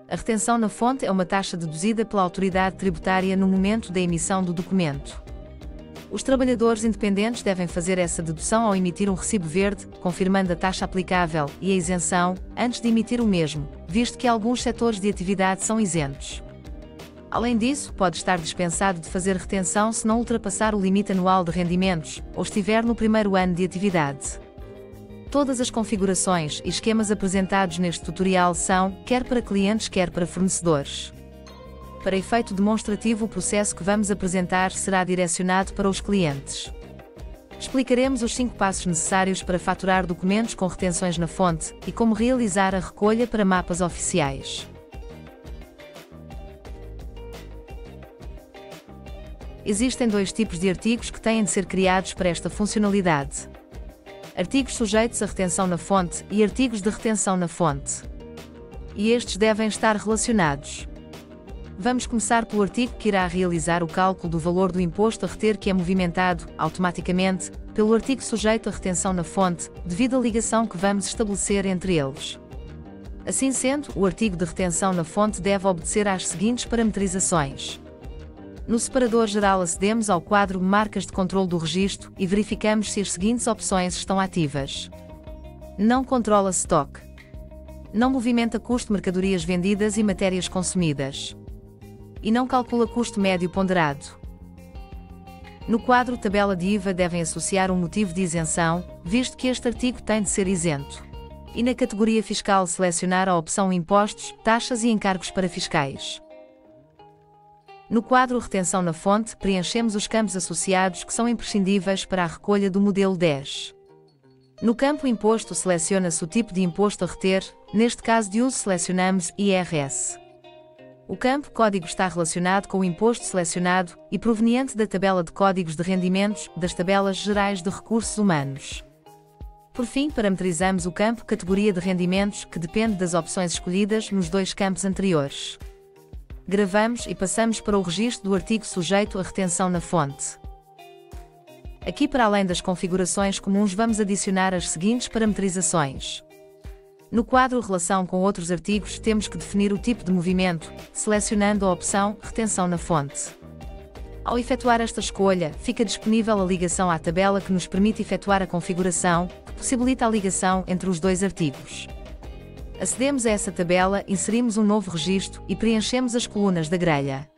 A retenção na fonte é uma taxa deduzida pela autoridade tributária no momento da emissão do documento. Os trabalhadores independentes devem fazer essa dedução ao emitir um recibo verde, confirmando a taxa aplicável e a isenção, antes de emitir o mesmo, visto que alguns setores de atividade são isentos. Além disso, pode estar dispensado de fazer retenção se não ultrapassar o limite anual de rendimentos, ou estiver no primeiro ano de atividade. Todas as configurações e esquemas apresentados neste tutorial são, quer para clientes quer para fornecedores. Para efeito demonstrativo, o processo que vamos apresentar será direcionado para os clientes. Explicaremos os 5 passos necessários para faturar documentos com retenções na fonte e como realizar a recolha para mapas oficiais. Existem 2 tipos de artigos que têm de ser criados para esta funcionalidade: artigos sujeitos à retenção na fonte e artigos de retenção na fonte. E estes devem estar relacionados. Vamos começar pelo artigo que irá realizar o cálculo do valor do imposto a reter, que é movimentado, automaticamente, pelo artigo sujeito à retenção na fonte, devido à ligação que vamos estabelecer entre eles. Assim sendo, o artigo de retenção na fonte deve obedecer às seguintes parametrizações. No separador geral acedemos ao quadro Marcas de controle do registro e verificamos se as seguintes opções estão ativas. Não controla stock. Não movimenta custo de mercadorias vendidas e matérias consumidas. E não calcula custo médio ponderado. No quadro Tabela de IVA devem associar um motivo de isenção, visto que este artigo tem de ser isento. E na categoria fiscal selecionar a opção Impostos, Taxas e Encargos para Fiscais. No quadro Retenção na fonte, preenchemos os campos associados que são imprescindíveis para a recolha do modelo 10. No campo Imposto seleciona-se o tipo de imposto a reter, neste caso de uso selecionamos IRS. O campo Código está relacionado com o imposto selecionado e proveniente da tabela de códigos de rendimentos das tabelas gerais de recursos humanos. Por fim, parametrizamos o campo Categoria de rendimentos, que depende das opções escolhidas nos 2 campos anteriores. Gravamos e passamos para o registro do artigo sujeito à retenção na fonte. Aqui, para além das configurações comuns, vamos adicionar as seguintes parametrizações. No quadro Relação com outros artigos, temos que definir o tipo de movimento, selecionando a opção Retenção na fonte. Ao efetuar esta escolha, fica disponível a ligação à tabela que nos permite efetuar a configuração, que possibilita a ligação entre os 2 artigos. Acedemos a essa tabela, inserimos um novo registro e preenchemos as colunas da grelha.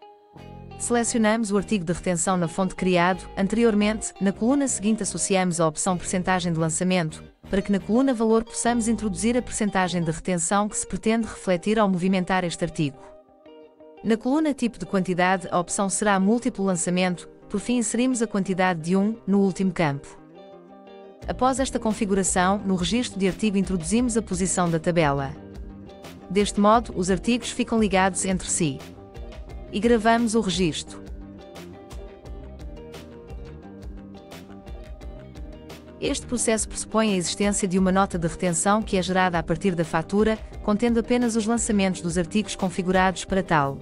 Selecionamos o artigo de retenção na fonte criado anteriormente, na coluna seguinte associamos a opção Percentagem de lançamento, para que na coluna Valor possamos introduzir a percentagem de retenção que se pretende refletir ao movimentar este artigo. Na coluna Tipo de quantidade, a opção será Múltiplo lançamento, por fim inserimos a quantidade de 1, no último campo. Após esta configuração, no registro de artigo introduzimos a posição da tabela. Deste modo, os artigos ficam ligados entre si. E gravamos o registro. Este processo pressupõe a existência de uma nota de retenção que é gerada a partir da fatura, contendo apenas os lançamentos dos artigos configurados para tal.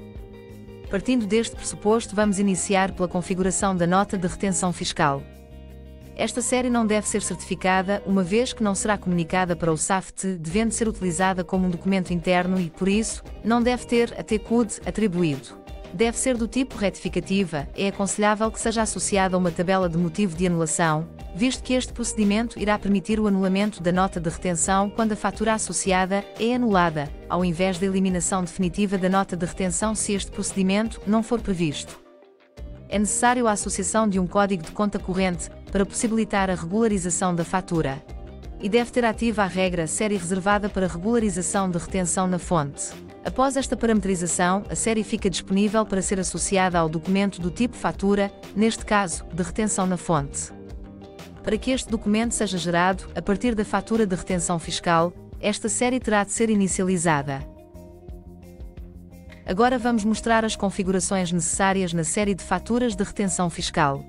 Partindo deste pressuposto, vamos iniciar pela configuração da nota de retenção fiscal. Esta série não deve ser certificada, uma vez que não será comunicada para o SAFT, devendo ser utilizada como um documento interno e, por isso, não deve ter a T-Code atribuído. Deve ser do tipo retificativa, é aconselhável que seja associada a uma tabela de motivo de anulação, visto que este procedimento irá permitir o anulamento da nota de retenção quando a fatura associada é anulada, ao invés da eliminação definitiva da nota de retenção se este procedimento não for previsto. É necessário a associação de um código de conta corrente, para possibilitar a regularização da fatura. E deve ter ativa a regra série reservada para regularização de retenção na fonte. Após esta parametrização, a série fica disponível para ser associada ao documento do tipo fatura, neste caso, de retenção na fonte. Para que este documento seja gerado, a partir da fatura de retenção fiscal, esta série terá de ser inicializada. Agora vamos mostrar as configurações necessárias na série de faturas de retenção fiscal.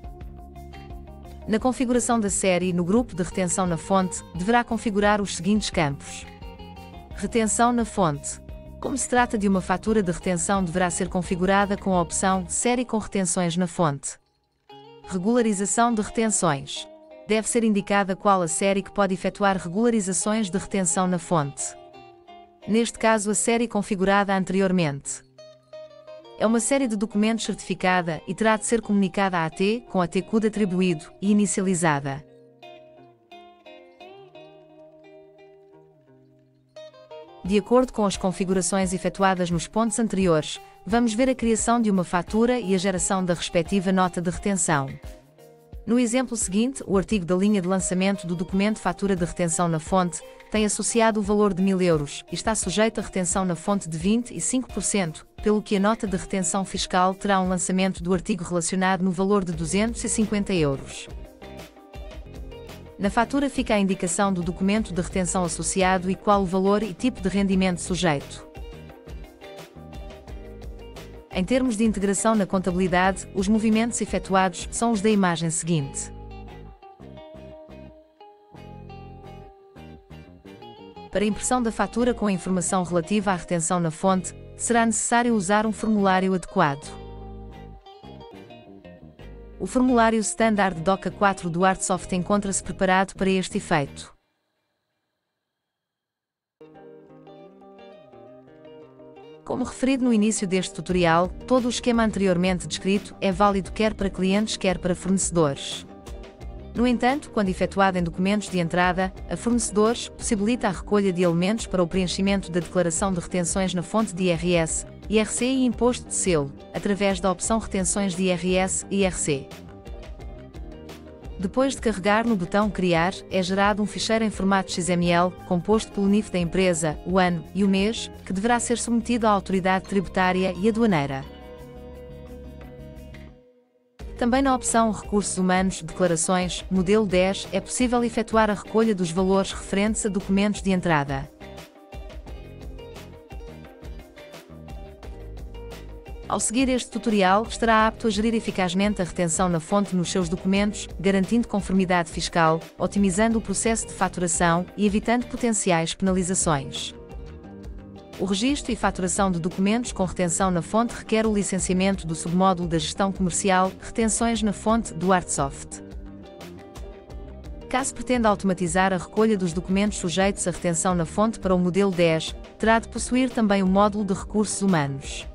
Na configuração da série, no grupo de retenção na fonte, deverá configurar os seguintes campos. Retenção na fonte. Como se trata de uma fatura de retenção, deverá ser configurada com a opção Série com retenções na fonte. Regularização de retenções. Deve ser indicada qual a série que pode efetuar regularizações de retenção na fonte. neste caso a série configurada anteriormente. É uma série de documentos certificada e terá de ser comunicada à AT com a AT-CUD atribuído e inicializada. De acordo com as configurações efetuadas nos pontos anteriores, vamos ver a criação de uma fatura e a geração da respectiva nota de retenção. No exemplo seguinte, o artigo da linha de lançamento do documento fatura de retenção na fonte tem associado o valor de 1000 euros e está sujeito a retenção na fonte de 25%, pelo que a nota de retenção fiscal terá um lançamento do artigo relacionado no valor de 250 euros. Na fatura fica a indicação do documento de retenção associado e qual o valor e tipo de rendimento sujeito. Em termos de integração na contabilidade, os movimentos efetuados são os da imagem seguinte. Para a impressão da fatura com a informação relativa à retenção na fonte, será necessário usar um formulário adequado. O formulário Standard DOCA 4 do Artsoft encontra-se preparado para este efeito. Como referido no início deste tutorial, todo o esquema anteriormente descrito é válido quer para clientes quer para fornecedores. No entanto, quando efetuado em documentos de entrada, a fornecedores, possibilita a recolha de elementos para o preenchimento da declaração de retenções na fonte de IRS, IRC e Imposto de Selo, através da opção Retenções de IRS e IRC. Depois de carregar no botão Criar, é gerado um ficheiro em formato XML, composto pelo NIF da empresa, o ano e o mês, que deverá ser submetido à autoridade tributária e aduaneira. Também na opção Recursos Humanos, Declarações, modelo 10, é possível efetuar a recolha dos valores referentes a documentos de entrada. Ao seguir este tutorial, estará apto a gerir eficazmente a retenção na fonte nos seus documentos, garantindo conformidade fiscal, otimizando o processo de faturação e evitando potenciais penalizações. O registro e faturação de documentos com retenção na fonte requer o licenciamento do submódulo da gestão comercial, Retenções na fonte, do Artsoft. Caso pretenda automatizar a recolha dos documentos sujeitos à retenção na fonte para o modelo 10, terá de possuir também o módulo de recursos humanos.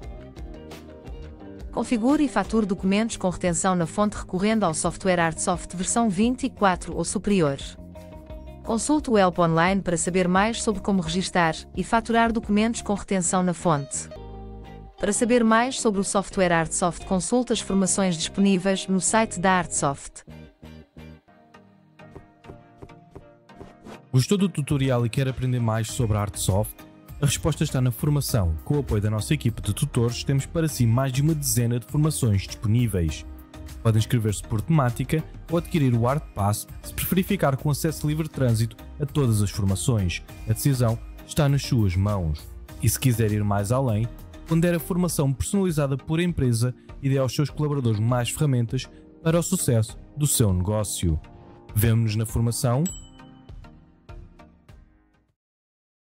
Configure e fature documentos com retenção na fonte recorrendo ao software Artsoft versão 24 ou superior. Consulte o Help Online para saber mais sobre como registar e faturar documentos com retenção na fonte. Para saber mais sobre o software Artsoft, consulte as formações disponíveis no site da Artsoft. Gostou do tutorial e quer aprender mais sobre a Artsoft? A resposta está na formação. Com o apoio da nossa equipe de tutores, temos para si mais de uma dezena de formações disponíveis. Pode inscrever-se por temática ou adquirir o ArtPass se preferir ficar com acesso livre de trânsito a todas as formações. A decisão está nas suas mãos. E se quiser ir mais além, pondere a formação personalizada por empresa e dê aos seus colaboradores mais ferramentas para o sucesso do seu negócio. Vemo-nos na formação